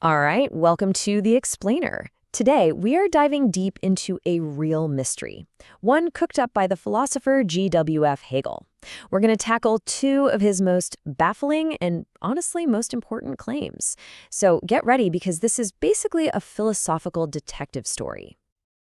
All right, welcome to The Explainer. Today, we are diving deep into a real mystery, one cooked up by the philosopher G.W.F. Hegel. We're going to tackle two of his most baffling and honestly most important claims. So get ready because this is basically a philosophical detective story.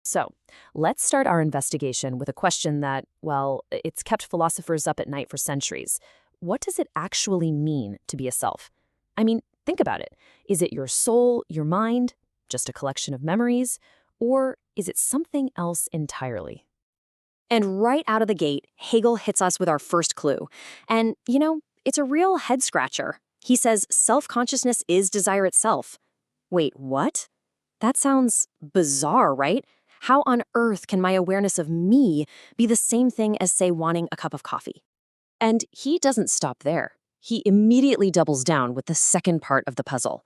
So, let's start our investigation with a question that, well, it's kept philosophers up at night for centuries. What does it actually mean to be a self? I mean, think about it. Is it your soul, your mind, just a collection of memories, or is it something else entirely? And right out of the gate, Hegel hits us with our first clue. And, it's a real head-scratcher. He says self-consciousness is desire itself. Wait, what? That sounds bizarre, right? How on earth can my awareness of me be the same thing as, say, wanting a cup of coffee? And he doesn't stop there. He immediately doubles down with the second part of the puzzle.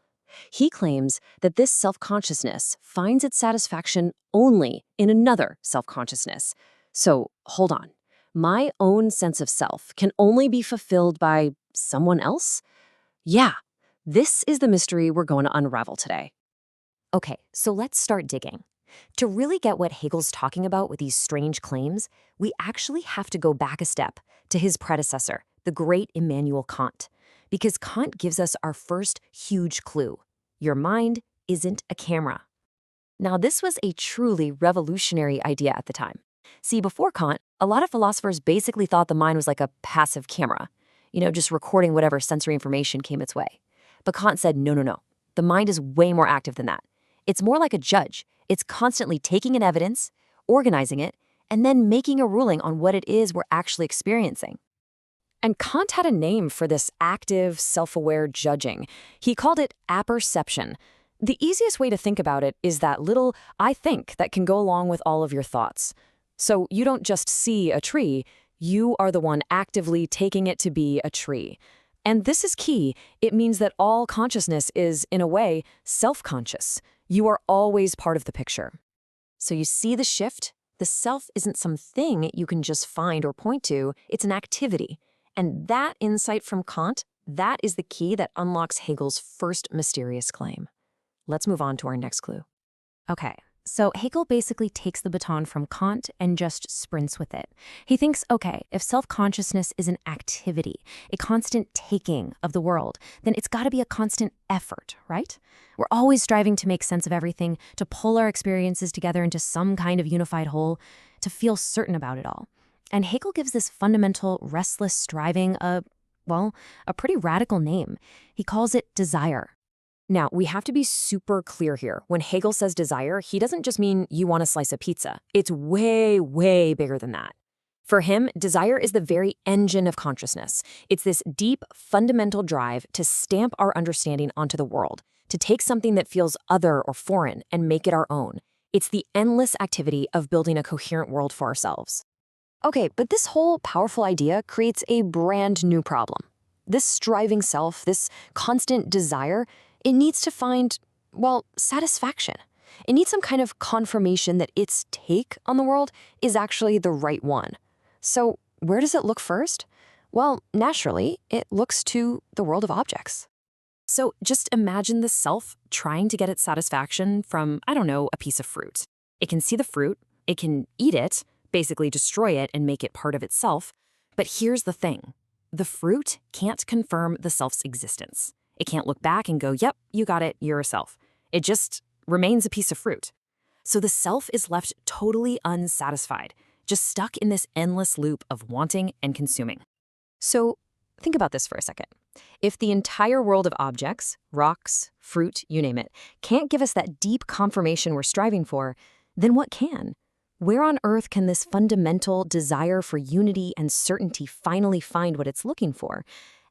He claims that this self-consciousness finds its satisfaction only in another self-consciousness. So, hold on. My own sense of self can only be fulfilled by someone else? Yeah, this is the mystery we're going to unravel today. Okay, so let's start digging. To really get what Hegel's talking about with these strange claims, we actually have to go back a step to his predecessor, the great Immanuel Kant, because Kant gives us our first huge clue. Your mind isn't a camera. Now, this was a truly revolutionary idea at the time. See, before Kant, a lot of philosophers basically thought the mind was like a passive camera, just recording whatever sensory information came its way. But Kant said, no. The mind is way more active than that. It's more like a judge. It's constantly taking in evidence, organizing it, and then making a ruling on what it is we're actually experiencing. And Kant had a name for this active, self-aware judging. He called it apperception. The easiest way to think about it is that little I think that can go along with all of your thoughts. So you don't just see a tree, you are the one actively taking it to be a tree. And this is key. It means that all consciousness is, in a way, self-conscious. You are always part of the picture. So you see the shift? The self isn't something you can just find or point to, it's an activity. And that insight from Kant, that is the key that unlocks Hegel's first mysterious claim. Let's move on to our next clue. Okay, so Hegel basically takes the baton from Kant and just sprints with it. He thinks, okay, if self-consciousness is an activity, a constant taking of the world, then it's got to be a constant effort, right? We're always striving to make sense of everything, to pull our experiences together into some kind of unified whole, to feel certain about it all. And Hegel gives this fundamental restless striving a pretty radical name. He calls it desire. Now, we have to be super clear here. When Hegel says desire, he doesn't just mean you want a slice of pizza. It's way, way bigger than that. For him, desire is the very engine of consciousness. It's this deep, fundamental drive to stamp our understanding onto the world, to take something that feels other or foreign and make it our own. It's the endless activity of building a coherent world for ourselves. Okay, but this whole powerful idea creates a brand new problem. This striving self, this constant desire, it needs to find, satisfaction. It needs some kind of confirmation that its take on the world is actually the right one. So where does it look first? Well, naturally, it looks to the world of objects. So just imagine the self trying to get its satisfaction from, a piece of fruit. It can see the fruit, it can eat it, basically destroy it and make it part of itself. But here's the thing. The fruit can't confirm the self's existence. It can't look back and go, yep, you got it, you're a self. It just remains a piece of fruit. So the self is left totally unsatisfied, just stuck in this endless loop of wanting and consuming. So think about this for a second. If the entire world of objects, rocks, fruit, you name it, can't give us that deep confirmation we're striving for, then what can? Where on earth can this fundamental desire for unity and certainty finally find what it's looking for?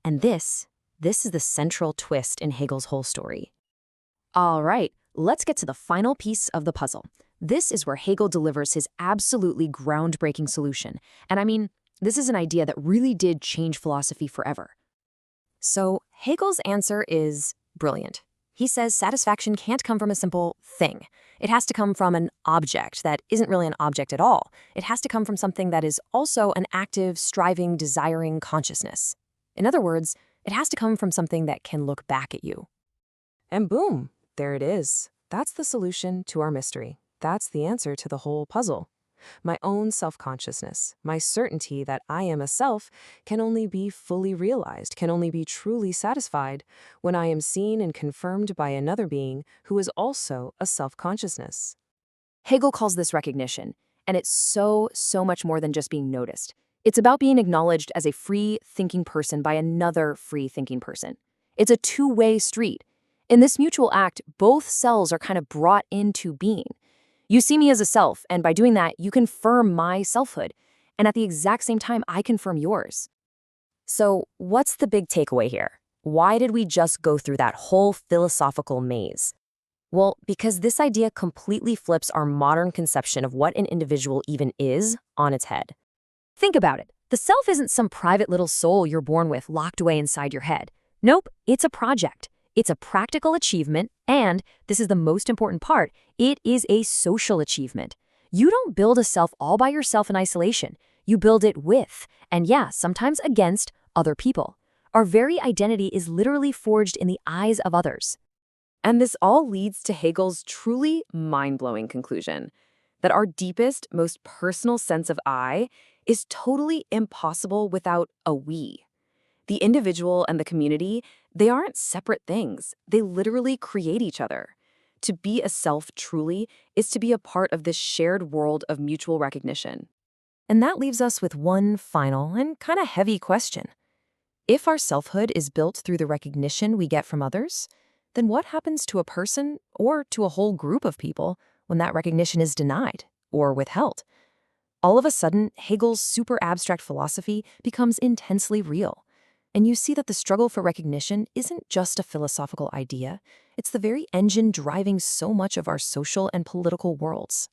And this is the central twist in Hegel's whole story. All right, let's get to the final piece of the puzzle. This is where Hegel delivers his absolutely groundbreaking solution. And this is an idea that really did change philosophy forever. So Hegel's answer is brilliant. He says satisfaction can't come from a simple thing. It has to come from an object that isn't really an object at all. It has to come from something that is also an active, striving, desiring consciousness. In other words, it has to come from something that can look back at you. And boom, there it is. That's the solution to our mystery. That's the answer to the whole puzzle. My own self-consciousness, my certainty that I am a self, can only be fully realized, can only be truly satisfied when I am seen and confirmed by another being who is also a self-consciousness. Hegel calls this recognition, and it's so much more than just being noticed. It's about being acknowledged as a free-thinking person by another free-thinking person. It's a two-way street. In this mutual act, both selves are kind of brought into being. You see me as a self, and by doing that, you confirm my selfhood. And at the exact same time, I confirm yours. So, what's the big takeaway here? Why did we just go through that whole philosophical maze? Well, because this idea completely flips our modern conception of what an individual even is on its head. Think about it. The self isn't some private little soul you're born with locked away inside your head. Nope, it's a project. It's a practical achievement, and, this is the most important part, it is a social achievement. You don't build a self all by yourself in isolation. You build it with, and yeah, sometimes against, other people. Our very identity is literally forged in the eyes of others. And this all leads to Hegel's truly mind-blowing conclusion that our deepest, most personal sense of I is totally impossible without a we. The individual and the community, they aren't separate things. They literally create each other. To be a self truly is to be a part of this shared world of mutual recognition. And that leaves us with one final and kind of heavy question. If our selfhood is built through the recognition we get from others, then what happens to a person or to a whole group of people when that recognition is denied or withheld? All of a sudden, Hegel's super abstract philosophy becomes intensely real. And you see that the struggle for recognition isn't just a philosophical idea, it's the very engine driving so much of our social and political worlds.